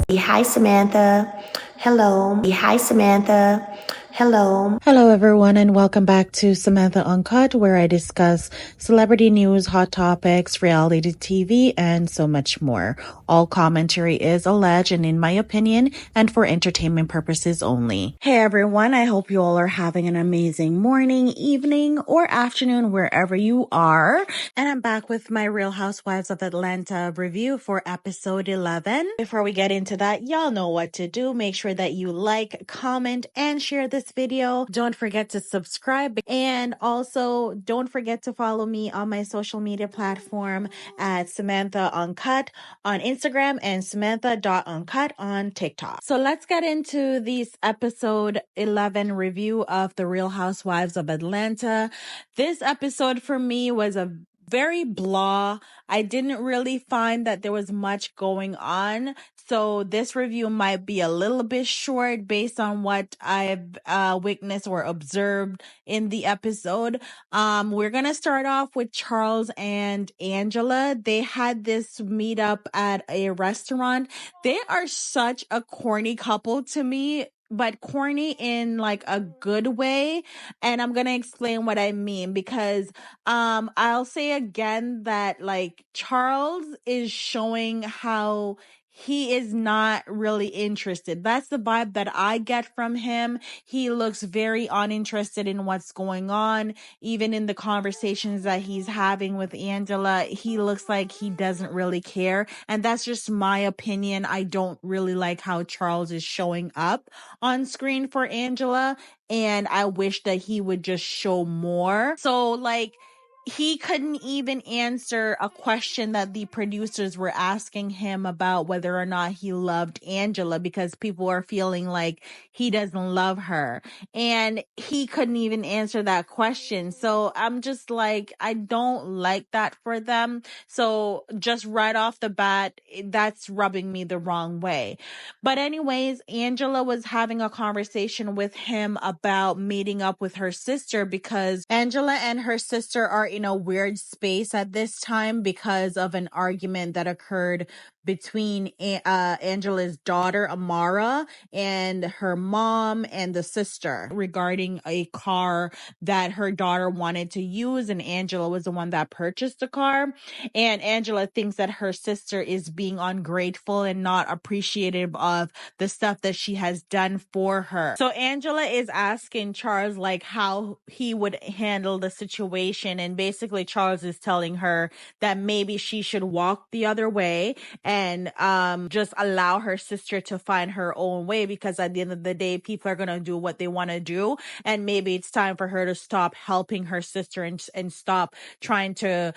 Hi, Samantha. Hello. Hi, Samantha. Hello. Hello, everyone, and welcome back to Samantha Uncut, where I discuss celebrity news, hot topics, reality TV, and so much more. All commentary is alleged and in my opinion, and for entertainment purposes only. Hey, everyone. I hope you all are having an amazing morning, evening, or afternoon, wherever you are. And I'm back with my Real Housewives of Atlanta review for episode 11. Before we get into that, y'all know what to do. Make sure that you like, comment, and share this video. Don't forget to subscribe, and also don't forget to follow me on my social media platform at Samantha Uncut on Instagram and Samantha.uncut on TikTok. So let's get into this episode 11 review of The Real Housewives of Atlanta. This episode for me was a very blah. I didn't really find that there was much going on. So this review might be a little bit short based on what I've witnessed or observed in the episode. We're going to start off with Charles and Angela. They had this meetup at a restaurant. They are such a corny couple to me, but corny in like a good way. And I'm going to explain what I mean because I'll say again that like Charles is showing how he is not really interested. That's the vibe that I get from him. He looks very uninterested in what's going on. Even in the conversations that he's having with Angela, he looks like he doesn't really care. And that's just my opinion. I don't really like how Charles is showing up on screen for Angela. And I wish that he would just show more. So like, he couldn't even answer a question that the producers were asking him about whether or not he loved Angela because people are feeling like he doesn't love her. And he couldn't even answer that question. So I'm just like, I don't like that for them. So just right off the bat, that's rubbing me the wrong way. But anyways, Angela was having a conversation with him about meeting up with her sister because Angela and her sister are in a weird space at this time because of an argument that occurred between Angela's daughter Amara and her mom and the sister regarding a car that her daughter wanted to use, and Angela was the one that purchased the car. And Angela thinks that her sister is being ungrateful and not appreciative of the stuff that she has done for her. So Angela is asking Charles like how he would handle the situation, and basically Charles is telling her that maybe she should walk the other way and just allow her sister to find her own way, because at the end of the day people are going to do what they want to do, and maybe it's time for her to stop helping her sister and stop trying to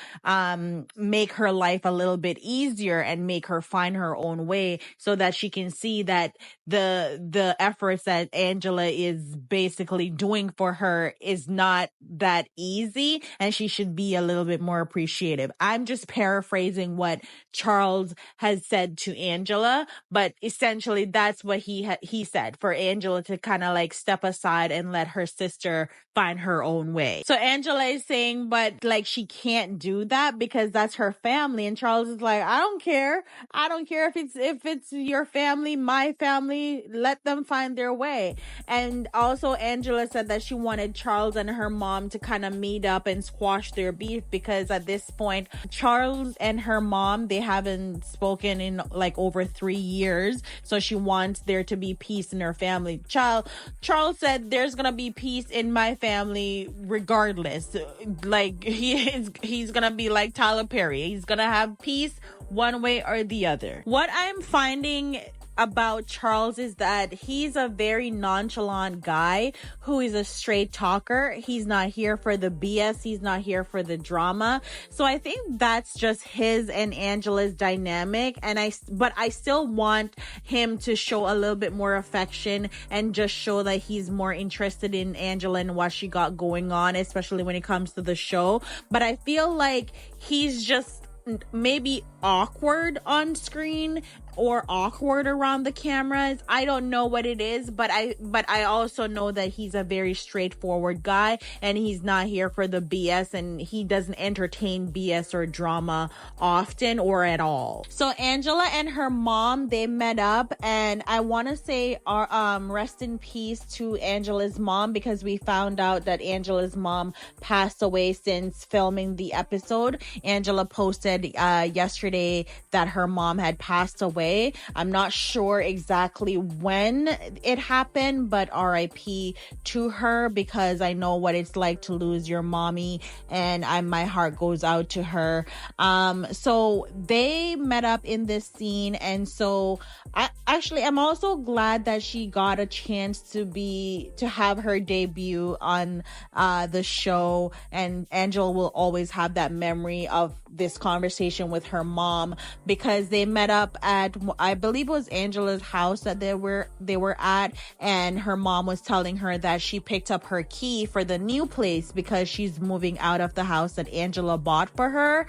make her life a little bit easier and make her find her own way, so that she can see that the efforts that Angela is basically doing for her is not that easy, and she should be a little bit more appreciative. I'm just paraphrasing what Charles has said to Angela, but essentially that's what he said, for Angela to kind of like step aside and let her sister find her own way. So Angela is saying, but like she can't do that because that's her family, and Charles is like, I don't care if it's your family, my family, let them find their way. And also Angela said that she wanted Charles and her mom to kind of meet up and squash their beef, because at this point Charles and her mom, they haven't spoken in like over 3 years, so she wants there to be peace in her family. Charles said there's gonna be peace in my family regardless. Like he's gonna be like Tyler Perry, he's gonna have peace one way or the other. What I'm finding about Charles is that he's a very nonchalant guy who is a straight talker. He's not here for the BS. He's not here for the drama. So I think that's just his and Angela's dynamic. But I still want him to show a little bit more affection and just show that he's more interested in Angela and what she got going on, especially when it comes to the show. But I feel like he's just maybe awkward on screen or awkward around the cameras. I don't know what it is, but I also know that he's a very straightforward guy, and he's not here for the BS, and he doesn't entertain BS or drama often or at all. So Angela and her mom, they met up, and I want to say rest in peace to Angela's mom, because we found out that Angela's mom passed away since filming the episode. Angela posted yesterday that her mom had passed away. I'm not sure exactly when it happened, but RIP to her, because I know what it's like to lose your mommy, and my heart goes out to her. So they met up in this scene, and so I'm also glad that she got a chance to have her debut on the show, and Angela will always have that memory of this conversation with her mom, because they met up at, I believe it was Angela's house that they were at, and her mom was telling her that she picked up her key for the new place because she's moving out of the house that Angela bought for her,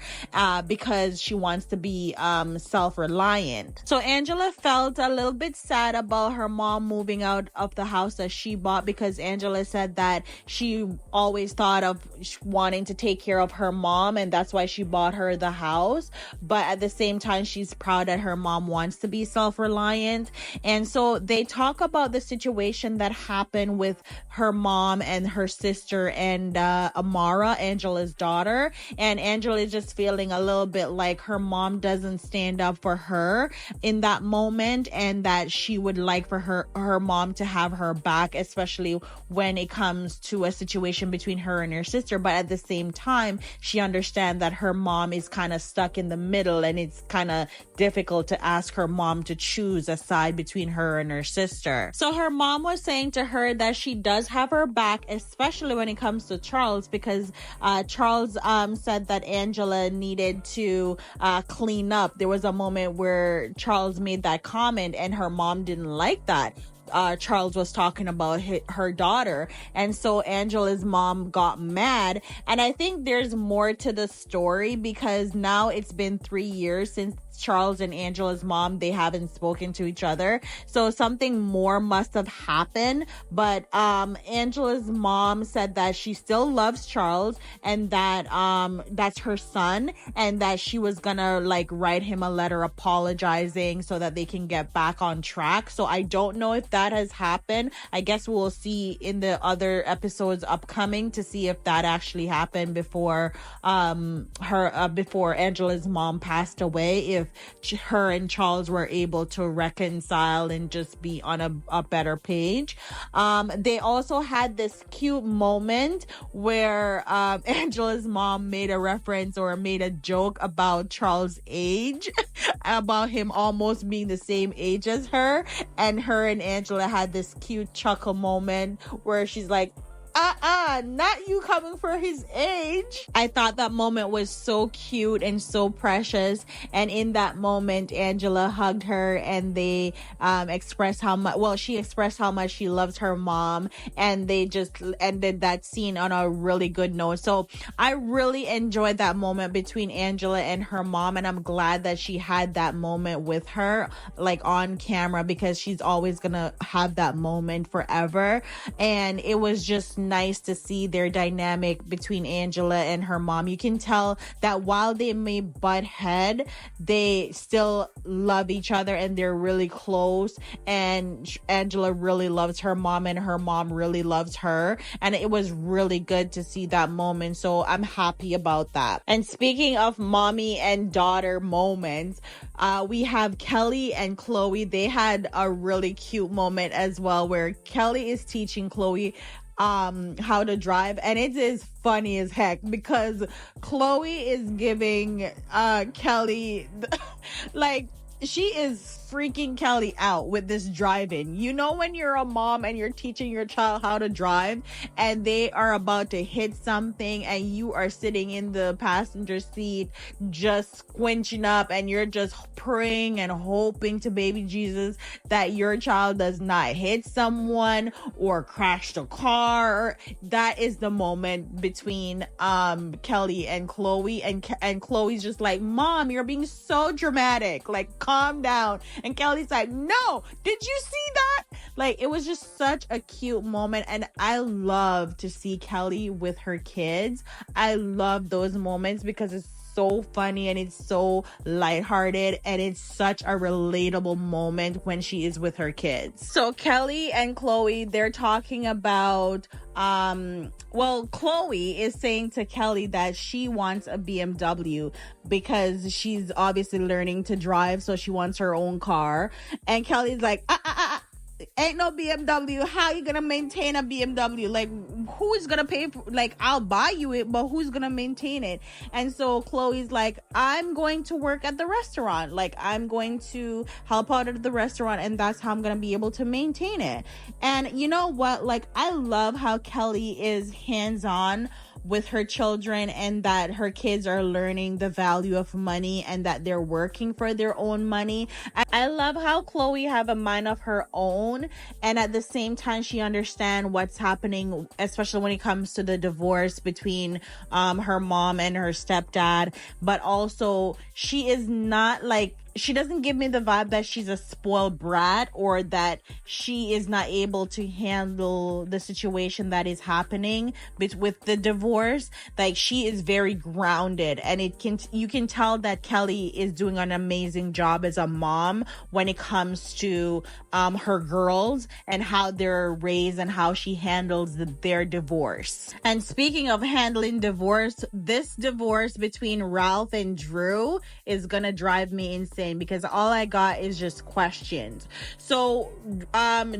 because she wants to be self-reliant. So Angela felt a little bit sad about her mom moving out of the house that she bought, because Angela said that she always thought of wanting to take care of her mom, and that's why she bought her the house. But at the same time, she's proud that her mom wants to be self-reliant. And so they talk about the situation that happened with her mom and her sister and Amara, Angela's daughter. And Angela is just feeling a little bit like her mom doesn't stand up for her in that moment, and that she would like for her mom to have her back, especially when it comes to a situation between her and her sister. But at the same time, she understands that her mom is kind of stuck in the middle, and it's kind of difficult to ask her mom to choose a side between her and her sister. So her mom was saying to her that she does have her back, especially when it comes to Charles, because Charles said that Angela needed to clean up. There was a moment where Charles made that comment, and her mom didn't like that. Charles was talking about her daughter, and so Angela's mom got mad. And I think there's more to the story, because now it's been 3 years since Charles and Angela's mom, they haven't spoken to each other, so something more must have happened. But Angela's mom said that she still loves Charles, and that that's her son, and that she was gonna write him a letter apologizing so that they can get back on track. So I don't know if that has happened. I guess we'll see in the other episodes upcoming to see if that actually happened before before Angela's mom passed away, if her and Charles were able to reconcile and just be on a better page. They also had this cute moment where Angela's mom made a reference or made a joke about Charles' age, about him almost being the same age as her, and her and Angela had this cute chuckle moment where she's like, not you coming for his age. I thought that moment was so cute and so precious. And in that moment, Angela hugged her, and they expressed how much, she expressed how much she loves her mom, and they just ended that scene on a really good note. So I really enjoyed that moment between Angela and her mom, and I'm glad that she had that moment with her, on camera, because she's always gonna have that moment forever. And it was just nice to see their dynamic between Angela and her mom. You can tell that while they may butt head, they still love each other, and they're really close, and Angela really loves her mom, and her mom really loves her, and it was really good to see that moment. So I'm happy about that. And speaking of mommy and daughter moments, we have Kelly and Chloe. They had a really cute moment as well, where Kelly is teaching Chloe how to drive, and it is funny as heck, because Chloe is giving Kelly she is freaking Kelly out with this driving. You know, when you're a mom and you're teaching your child how to drive, and they are about to hit something, and you are sitting in the passenger seat just squinching up, and you're just praying and hoping to baby Jesus that your child does not hit someone or crash the car. That is the moment between Kelly and Chloe, and Chloe's just like, Mom, you're being so dramatic. Calm calm down. And Kelly's like, no, did you see that? Like, it was just such a cute moment. And I love to see Kelly with her kids. I love those moments because it's so funny and it's so lighthearted and it's such a relatable moment when she is with her kids. So Kelly and Chloe, they're talking about Chloe is saying to Kelly that she wants a BMW because she's obviously learning to drive, so she wants her own car. And Kelly's like, ain't no BMW. How you gonna maintain a BMW? Like, who is gonna pay for, like, I'll buy you it, but who's gonna maintain it? And so Chloe's like, I'm going to work at the restaurant. Like, I'm going to help out at the restaurant, and that's how I'm gonna be able to maintain it. And you know what? Like, I love how Kelly is hands-on with her children and that her kids are learning the value of money and that they're working for their own money. I love how Chloe have a mind of her own, and at the same time she understands what's happening, especially when it comes to the divorce between her mom and her stepdad. But also she is not like, she doesn't give me the vibe that she's a spoiled brat or that she is not able to handle the situation that is happening with the divorce. Like, she is very grounded, and you can tell that Kelly is doing an amazing job as a mom when it comes to her girls and how they're raised and how she handles their divorce. And speaking of handling divorce, this divorce between Ralph and Drew is gonna drive me insane because all I got is just questions. So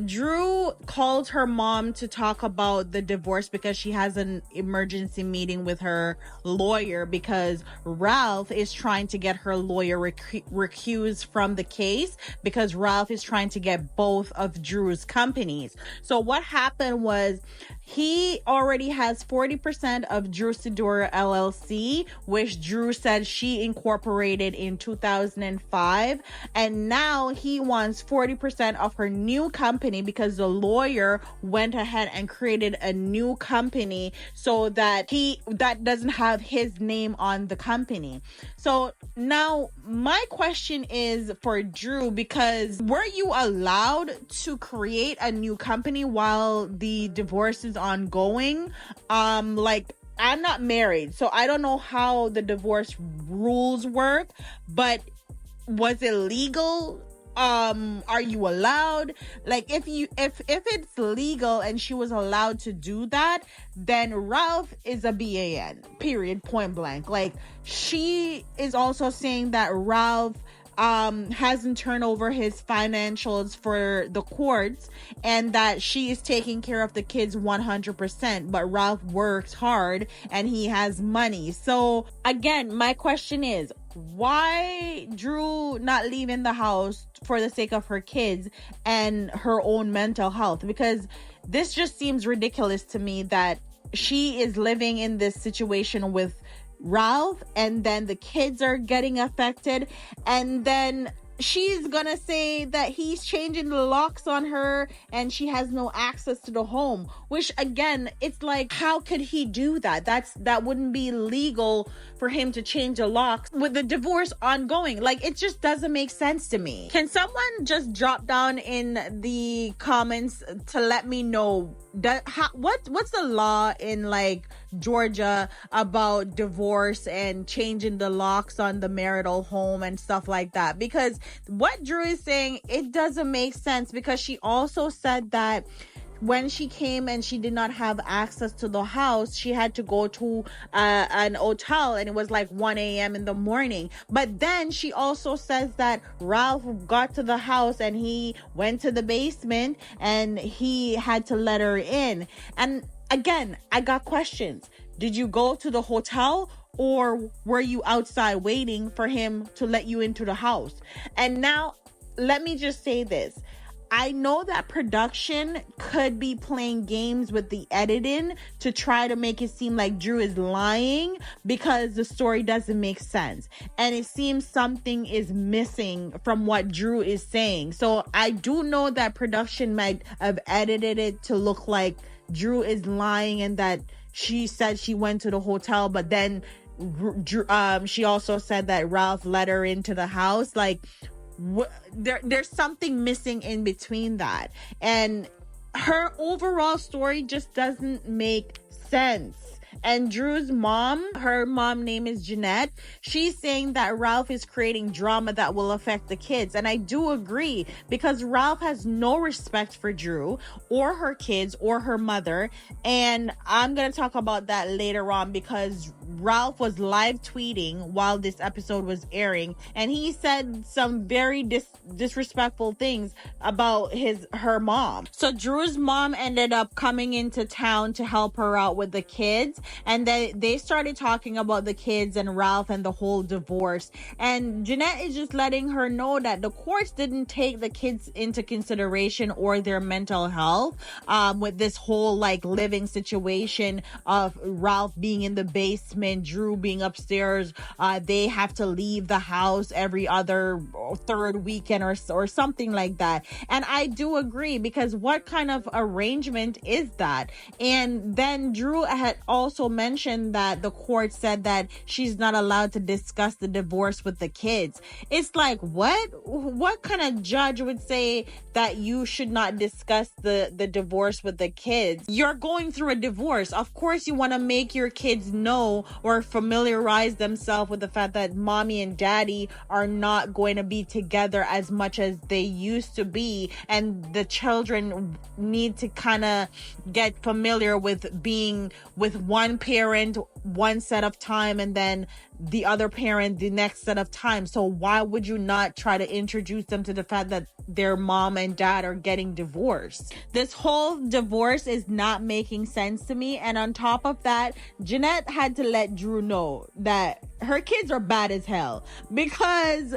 Drew called her mom to talk about the divorce because she has an emergency meeting with her lawyer because Ralph is trying to get her lawyer recused from the case because Ralph is trying to get both of Drew's companies. So what happened was he already has 40% of Drew Sidora LLC, which Drew said she incorporated in 2005. And now he wants 40% of her new company because the lawyer went ahead and created a new company so that that doesn't have his name on the company. So now my question is for Drew, because were you allowed to create a new company while the divorce is ongoing? Like, I'm not married, so I don't know how the divorce rules work, but was it legal? Are you allowed? Like, if it's legal and she was allowed to do that, then Ralph is a BAN, period, point blank. Like, she is also saying that Ralph hasn't turned over his financials for the courts and that she is taking care of the kids 100%, but Ralph works hard and he has money. So again, my question is, why Drew not leaving the house for the sake of her kids and her own mental health? Because this just seems ridiculous to me that she is living in this situation with Ralph and then the kids are getting affected, and then she's gonna say that he's changing the locks on her and she has no access to the home, which again, it's like, how could he do that? That wouldn't be legal for him to change the locks with the divorce ongoing. Like, it just doesn't make sense to me. Can someone just drop down in the comments to let me know what's the law in like Georgia about divorce and changing the locks on the marital home and stuff like that? Because what Drew is saying, it doesn't make sense, because she also said that when she came and she did not have access to the house, she had to go to an hotel, and it was like 1 a.m. in the morning. But then she also says that Ralph got to the house and he went to the basement and he had to let her in. And again, I got questions. Did you go to the hotel, or were you outside waiting for him to let you into the house? And now, let me just say this. I know that production could be playing games with the editing to try to make it seem like Drew is lying because the story doesn't make sense. And it seems something is missing from what Drew is saying. So I do know that production might have edited it to look like Drew is lying and that she said she went to the hotel, but then she also said that Ralph let her into the house. Like, there's something missing in between that. And her overall story just doesn't make sense. And Drew's mom, her mom name is Jeanette. She's saying that Ralph is creating drama that will affect the kids. And I do agree, because Ralph has no respect for Drew or her kids or her mother. And I'm going to talk about that later on, because Ralph was live tweeting while this episode was airing, and he said some very disrespectful things about her mom. So Drew's mom ended up coming into town to help her out with the kids, and they started talking about the kids and Ralph and the whole divorce. And Jeanette is just letting her know that the courts didn't take the kids into consideration or their mental health with this whole like living situation of Ralph being in the basement, Drew being upstairs. They have to leave the house every other third weekend or something like that. And I do agree, because what kind of arrangement is that? And then Drew had also mentioned that the court said that she's not allowed to discuss the divorce with the kids. It's like, what kind of judge would say that you should not discuss the divorce with the kids? You're going through a divorce. Of course you want to make your kids know or familiarize themselves with the fact that mommy and daddy are not going to be together as much as they used to be, and the children need to kind of get familiar with being with one parent one set of time and then the other parent the next set of time. So why would you not try to introduce them to the fact that their mom and dad are getting divorced? This whole divorce is not making sense to me. And on top of that, Jeanette had to let Drew know that her kids are bad as hell, because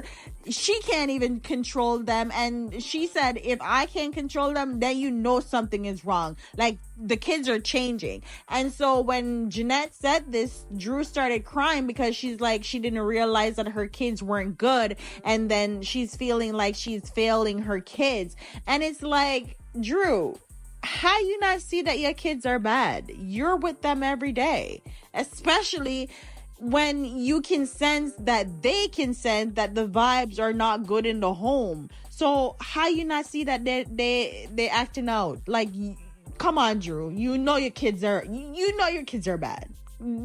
she can't even control them. And she said, if I can't control them, then you know something is wrong. Like, the kids are changing. And so when Jeanette said this, Drew started crying, because she's like, she didn't realize that her kids weren't good. And then she's feeling like she's failing her kids. And it's like, Drew, how you not see that your kids are bad? You're with them every day, especially when you can sense that they can sense that the vibes are not good in the home. So how you not see that they acting out? Like, come on, Drew. You know your kids are bad.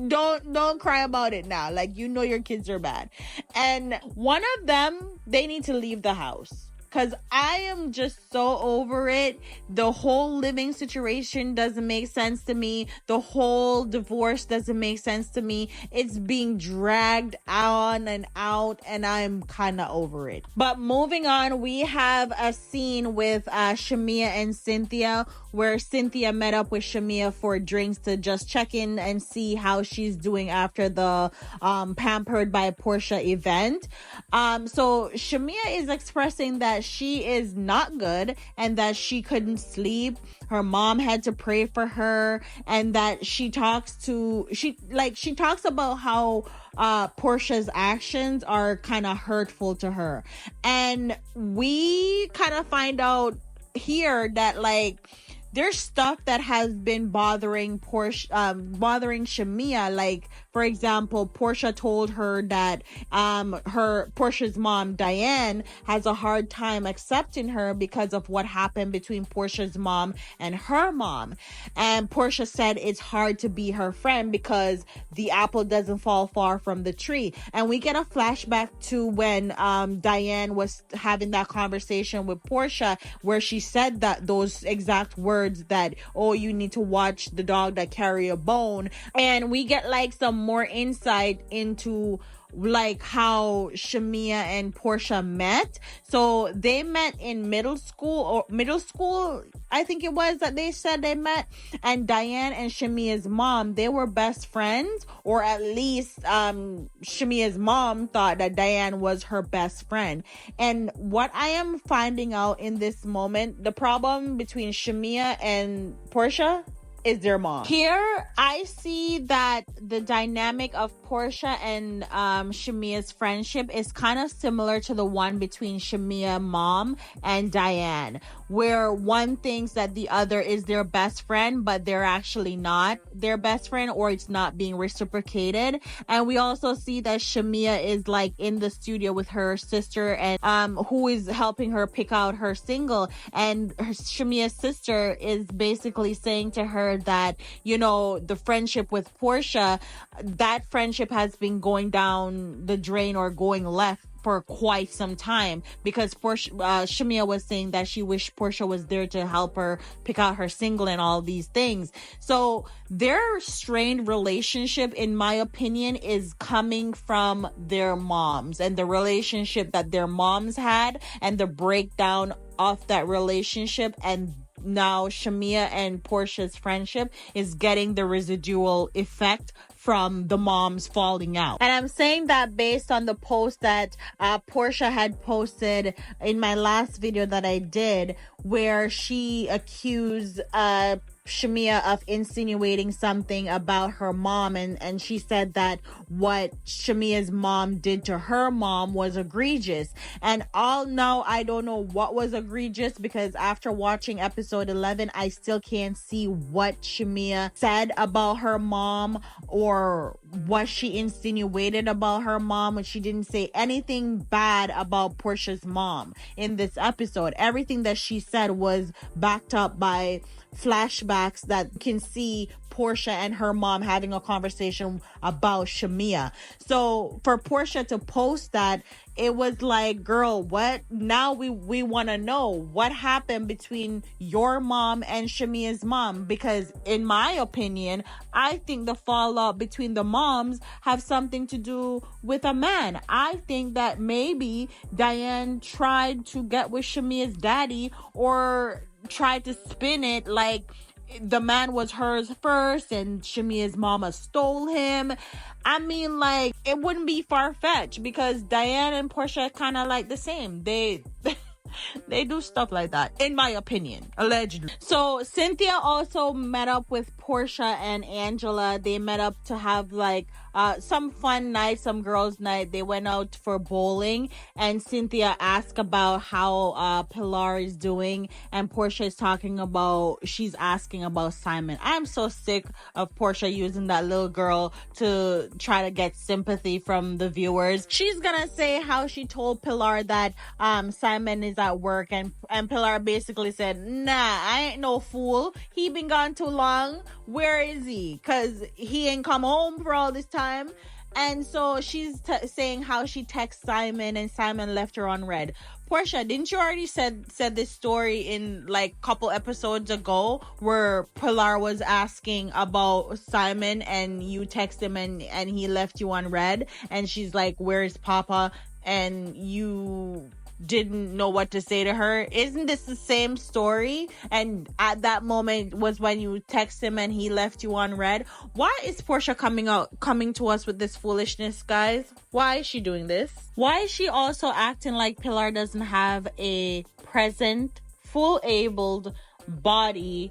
Don't cry about it now. Like, you know your kids are bad. And one of them, they need to leave the house. Because I am just so over it. The whole living situation doesn't make sense to me. The whole divorce doesn't make sense to me. It's being dragged on and out, and I'm kind of over it. But moving on, we have a scene with Shamia and Cynthia, where Cynthia met up with Shamia for drinks to just check in and see how she's doing after the Pampered by Portia event. So Shamia is expressing that she is not good and that she couldn't sleep. Her mom had to pray for her, and that she talks about how Portia's actions are kind of hurtful to her. And we kind of find out here that, like, there's stuff that has been bothering Shamia. Like, for example, Portia told her that Portia's mom, Diane, has a hard time accepting her because of what happened between Portia's mom and her mom. And Portia said it's hard to be her friend because the apple doesn't fall far from the tree. And we get a flashback to when Diane was having that conversation with Portia, where she said that those exact words, that, oh, you need to watch the dog that carry a bone. And we get like some more insight into like how Shamia and Portia met. So they met in middle school, I think it was, that they said they met. And Diane and Shamia's mom, they were best friends, or at least Shamia's mom thought that Diane was her best friend. And what I am finding out in this moment, the problem between Shamia and Portia, is their mom. Here, I see that the dynamic of Portia and Shamia's friendship is kind of similar to the one between Shamia mom and Diane, where one thinks that the other is their best friend, but they're actually not their best friend, or it's not being reciprocated. And we also see that Shamia is like in the studio with her sister, and who is helping her pick out her single, and Shamia's sister is basically saying to her that, you know, the friendship with Portia, that friendship has been going down the drain or going left for quite some time, because Shamia was saying that she wished Portia was there to help her pick out her single and all these things. So their strained relationship, in my opinion, is coming from their moms and the relationship that their moms had and the breakdown of that relationship. And now Shamia and Portia's friendship is getting the residual effect from the moms falling out. And I'm saying that based on the post that Portia had posted in my last video that I did, where she accused Shamia of insinuating something about her mom, and she said that what Shamia's mom did to her mom was egregious. And all now, I don't know what was egregious, because after watching episode 11, I still can't see what Shamia said about her mom or what she insinuated about her mom, when she didn't say anything bad about Portia's mom in this episode. Everything that she said was backed up by flashbacks that can see Portia and her mom having a conversation about Shamia. So for Portia to post that, it was like, girl, what? Now we want to know what happened between your mom and Shamia's mom, because in my opinion, I think the fallout between the moms have something to do with a man. I think that maybe Diane tried to get with Shamia's daddy, or tried to spin it like the man was hers first and Shamia's mama stole him. I mean, like, it wouldn't be far-fetched, because Diane and Portia kind of like the same. They do stuff like that, in my opinion, allegedly. So Cynthia also met up with Portia and Angela. They met up to have like some fun night, some girls' night. They went out for bowling, and Cynthia asked about how Pilar is doing, and Portia is she's asking about Simon. I'm so sick of Portia using that little girl to try to get sympathy from the viewers. She's gonna say how she told Pilar that Simon is at work, and Pilar basically said, nah, I ain't no fool. He been gone too long. Where is he? Because he ain't come home for all this time. And so she's saying how she texted Simon and Simon left her on red. Portia, didn't you already said this story in like a couple episodes ago, where Pilar was asking about Simon and you text him and he left you on red, and she's like, where's Papa? And you didn't know what to say to her. Isn't this the same story? And at that moment was when you text him and he left you on red. Why is Portia coming to us with this foolishness, guys? Why is she doing this? Why is she also acting like Pilar doesn't have a present, full-abled body,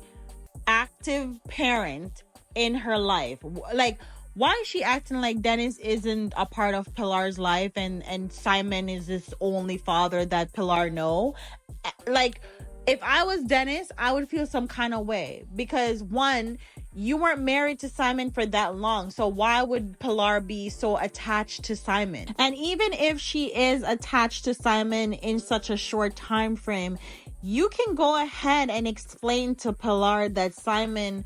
active parent in her life? Like, why is she acting like Dennis isn't a part of Pilar's life and Simon is this only father that Pilar know? Like, if I was Dennis, I would feel some kind of way, because one, you weren't married to Simon for that long. So why would Pilar be so attached to Simon? And even if she is attached to Simon in such a short time frame, you can go ahead and explain to Pilar that Simon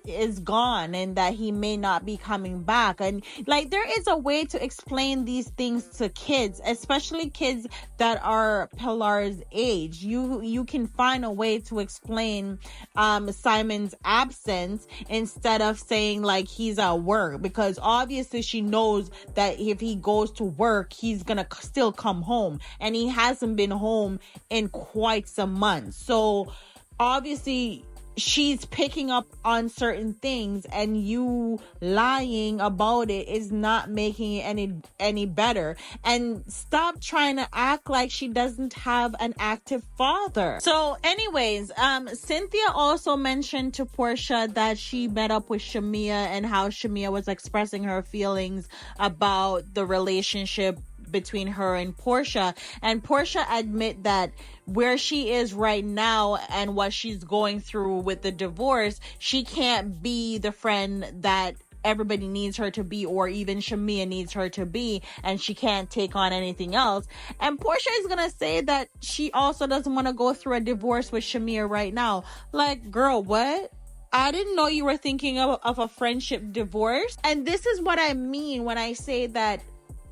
is gone and that he may not be coming back. And like, there is a way to explain these things to kids, especially kids that are Pilar's age. You can find a way to explain Simon's absence instead of saying like he's at work, because obviously she knows that if he goes to work, he's gonna still come home, and he hasn't been home in quite some months. So obviously she's picking up on certain things, and you lying about it is not making it any better. And stop trying to act like she doesn't have an active father. So anyways, Cynthia also mentioned to Portia that she met up with Shamia and how Shamia was expressing her feelings about the relationship between her and Portia. And Portia admit that where she is right now and what she's going through with the divorce, she can't be the friend that everybody needs her to be, or even Shamia needs her to be, and she can't take on anything else. And Portia is gonna say that she also doesn't want to go through a divorce with Shamia right now. Like, girl, what? I didn't know you were thinking of a friendship divorce. And this is what I mean when I say that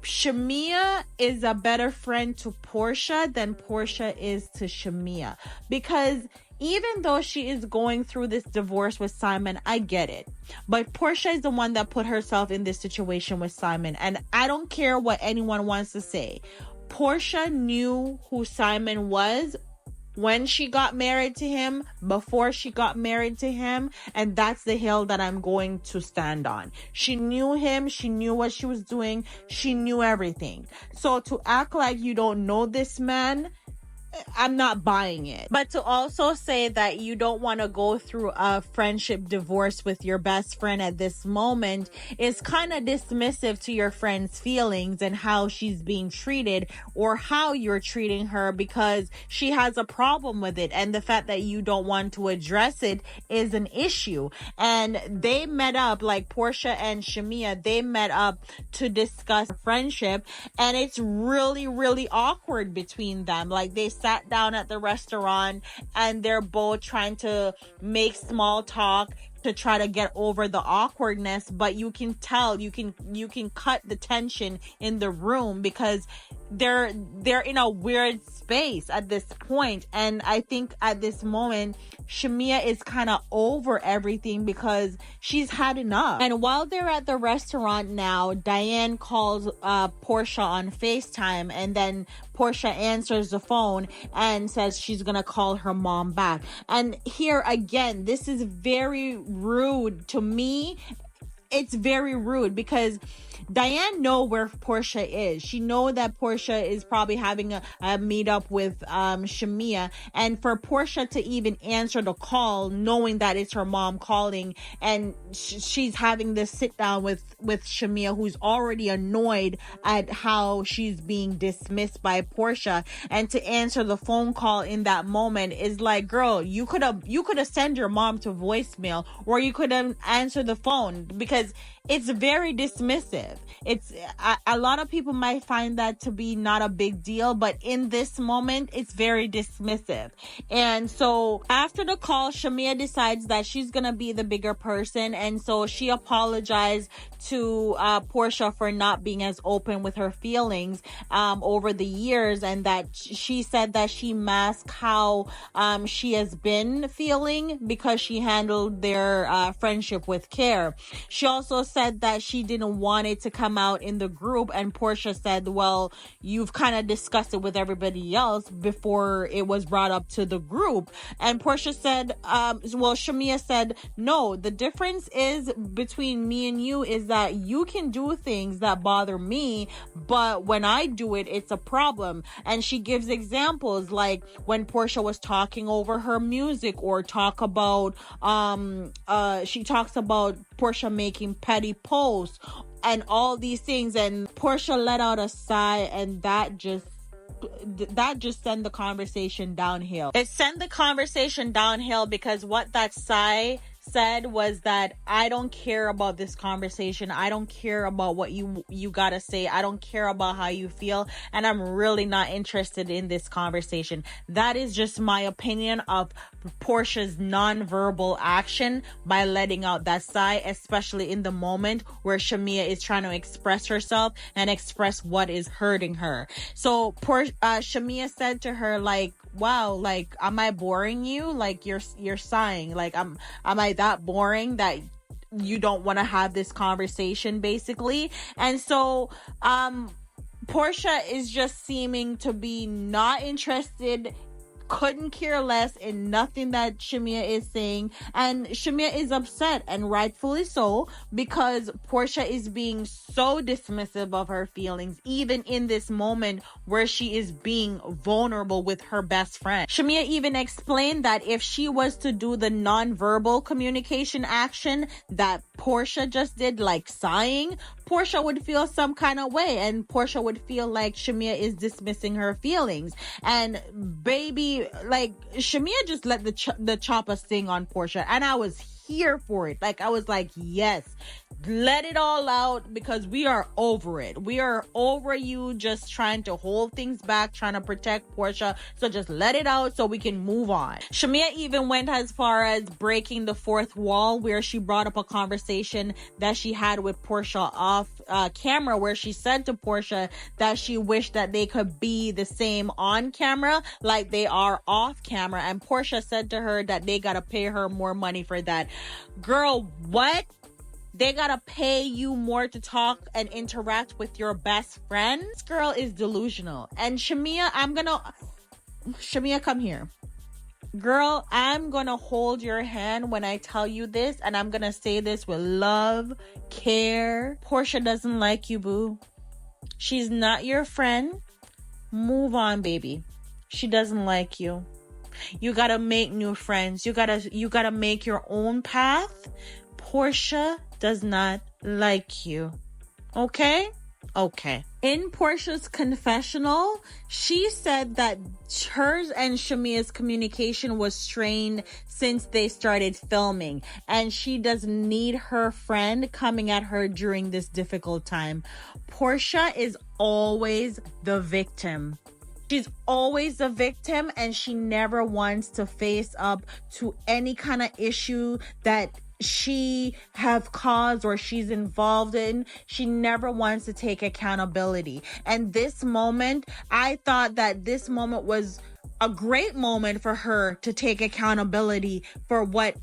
Shamia is a better friend to Portia than Portia is to Shamia. Because even though she is going through this divorce with Simon, I get it. But Portia is the one that put herself in this situation with Simon. And I don't care what anyone wants to say. Portia knew who Simon was when she got married to him, before she got married to him, and that's the hill that I'm going to stand on. She knew him, she knew what she was doing, she knew everything. So to act like you don't know this man, I'm not buying it. But to also say that you don't want to go through a friendship divorce with your best friend at this moment is kind of dismissive to your friend's feelings and how she's being treated, or how you're treating her, because she has a problem with it. And the fact that you don't want to address it is an issue. And they met up, like Portia and Shamia, they met up to discuss friendship. And it's really, really awkward between them. Like, they sat down at the restaurant and they're both trying to make small talk to try to get over the awkwardness, but you can tell, you can cut the tension in the room because they're in a weird space at this point. And I think at this moment Shamia is kind of over everything because she's had enough. And while they're at the restaurant now, Diane calls Portia on FaceTime, and then Portia answers the phone and says she's gonna call her mom back. And here again, this is very rude to me. It's very rude because Diane know where Portia is. She know that Portia is probably having a meetup with Shamia, and for Portia to even answer the call knowing that it's her mom calling, and she's having this sit down with Shamia, who's already annoyed at how she's being dismissed by Portia, and to answer the phone call in that moment is like, girl, you could have sent your mom to voicemail, or you could have answered the phone, because it's very dismissive. It's a lot of people might find that to be not a big deal, but in this moment it's very dismissive. And so after the call, Shamia decides that she's gonna be the bigger person, and so she apologized to Portia for not being as open with her feelings over the years, and that she said that she masked how she has been feeling because she handled their friendship with care. She also said that she didn't want it to come out in the group, and Portia said, well, you've kind of discussed it with everybody else before it was brought up to the group. And Portia said, Shamia said, no, the difference is between me and you is that you can do things that bother me, but when I do it, it's a problem. And she gives examples like when Portia was talking over her music, or talk about she talks about Portia making petty posts and all these things, and Portia let out a sigh, and that just sent the conversation downhill. It sent the conversation downhill because what that sigh said was that I don't care about this conversation. I don't care about what you gotta say. I don't care about how you feel, and I'm really not interested in this conversation. That is just my opinion of Portia's non-verbal action by letting out that sigh, especially in the moment where Shamia is trying to express herself and express what is hurting her. So Shamia said to her, like, wow, like, am I boring you? Like, you're sighing. Like, am I that boring that you don't want to have this conversation, basically? And so Portia is just seeming to be not interested couldn't care less in nothing that Shamia is saying. And Shamia is upset, and rightfully so, because Portia is being so dismissive of her feelings, even in this moment where she is being vulnerable with her best friend. Shamia even explained that if she was to do the non-verbal communication action that Portia just did, like sighing, Portia would feel some kind of way, and Portia would feel like Shamia is dismissing her feelings. And baby, like, Shamia just let the chopper sing on Portia, and I was here for it. Like, I was like, yes, let it all out, because we are over it. We are over you just trying to hold things back, trying to protect Portia. So just let it out so we can move on. Shamia even went as far as breaking the fourth wall, where she brought up a conversation that she had with Portia off camera, where she said to Portia that she wished that they could be the same on camera like they are off camera. And Portia said to her that they gotta pay her more money for that. Girl, what? They gotta pay you more to talk and interact with your best friend? This girl is delusional. And Shamia, Shamia, come here. Girl, I'm gonna hold your hand when I tell you this, and I'm gonna say this with love, care. Portia doesn't like you, boo. She's not your friend. Move on, baby. She doesn't like you. You gotta make new friends. You gotta make your own path. Portia does not like you. Okay? Okay. In Portia's confessional, she said that hers and Shamia's communication was strained since they started filming, and she doesn't need her friend coming at her during this difficult time. Portia is always the victim. She's always the victim, and she never wants to face up to any kind of issue that she have caused or she's involved in. She never wants to take accountability. And this moment, I thought that this moment was a great moment for her to take accountability for what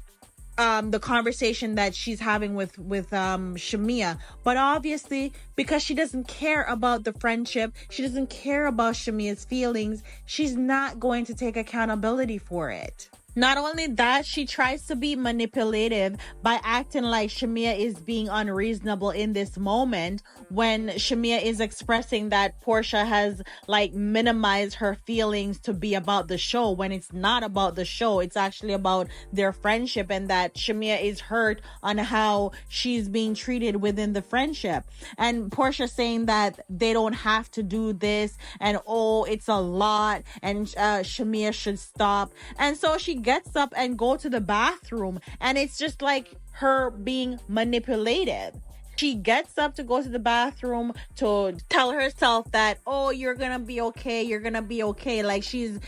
the conversation that she's having with Shamia. But obviously, because she doesn't care about the friendship, she doesn't care about Shamia's feelings, she's not going to take accountability for it. Not only that, she tries to be manipulative by acting like Shamia is being unreasonable in this moment, when Shamia is expressing that Portia has like minimized her feelings to be about the show, when it's not about the show. It's actually about their friendship, and that Shamia is hurt on how she's being treated within the friendship. And Portia saying that they don't have to do this, and oh, it's a lot, and Shamia should stop. And so she gets up and go to the bathroom, and it's just like her being manipulative. She gets up to go to the bathroom to tell herself that, oh, you're gonna be okay, you're gonna be okay. Like she's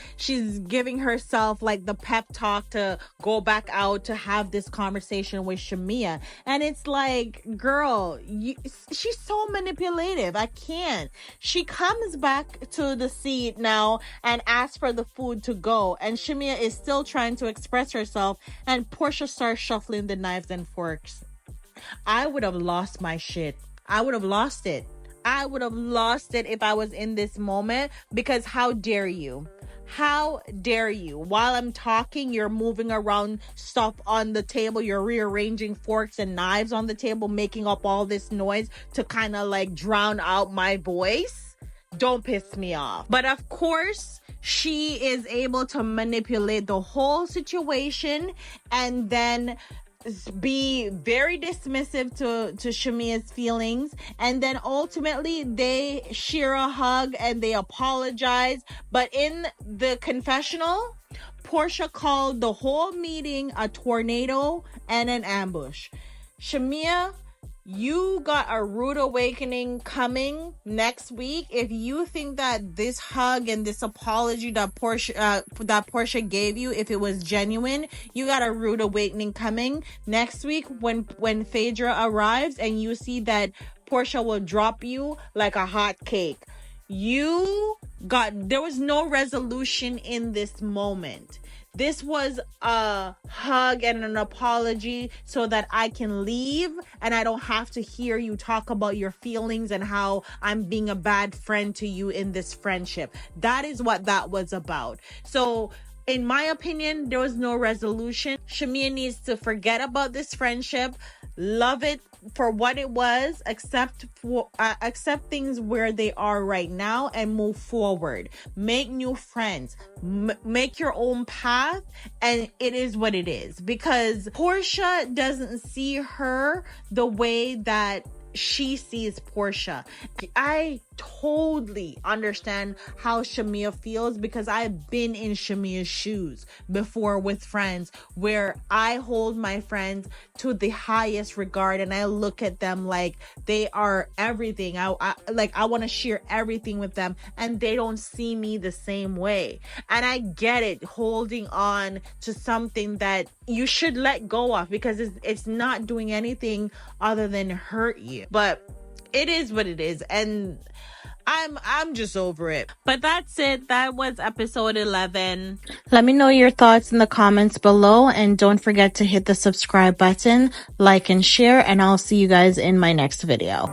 giving herself like the pep talk to go back out to have this conversation with Shamia. And it's like, girl, she's so manipulative. I can't. She comes back to the seat now and asks for the food to go, and Shamia is still trying to express herself, and Portia starts shuffling the knives and forks. I would have lost my shit. I would have lost it. I would have lost it if I was in this moment, because how dare you? How dare you? While I'm talking, you're moving around stuff on the table. You're rearranging forks and knives on the table, making up all this noise to kind of like drown out my voice. Don't piss me off. But of course, she is able to manipulate the whole situation and then be very dismissive to Shamia's feelings, and then ultimately they share a hug and they apologize. But in the confessional, Portia called the whole meeting a tornado and an ambush. Shamia, you got a rude awakening coming next week. If you think that this hug and this apology that Portia gave you, if it was genuine, you got a rude awakening coming next week when Phaedra arrives and you see that Portia will drop you like a hot cake. There was no resolution in this moment. This was a hug and an apology so that I can leave and I don't have to hear you talk about your feelings and how I'm being a bad friend to you in this friendship. That is what that was about. So in my opinion, there was no resolution. Shamia needs to forget about this friendship, love it for what it was, accept things where they are right now, and move forward. Make new friends, make your own path, and it is what it is. Because Portia doesn't see her the way that she sees Portia. I totally understand how Shamia feels, because I've been in Shamia's shoes before with friends, where I hold my friends to the highest regard and I look at them like they are everything. I want to share everything with them, and they don't see me the same way. And I get it, holding on to something that you should let go of, because it's not doing anything other than hurt you. But it is what it is, and I'm just over it. But that's it. That was episode 11. Let me know your thoughts in the comments below, and don't forget to hit the subscribe button, like and share, and I'll see you guys in my next video.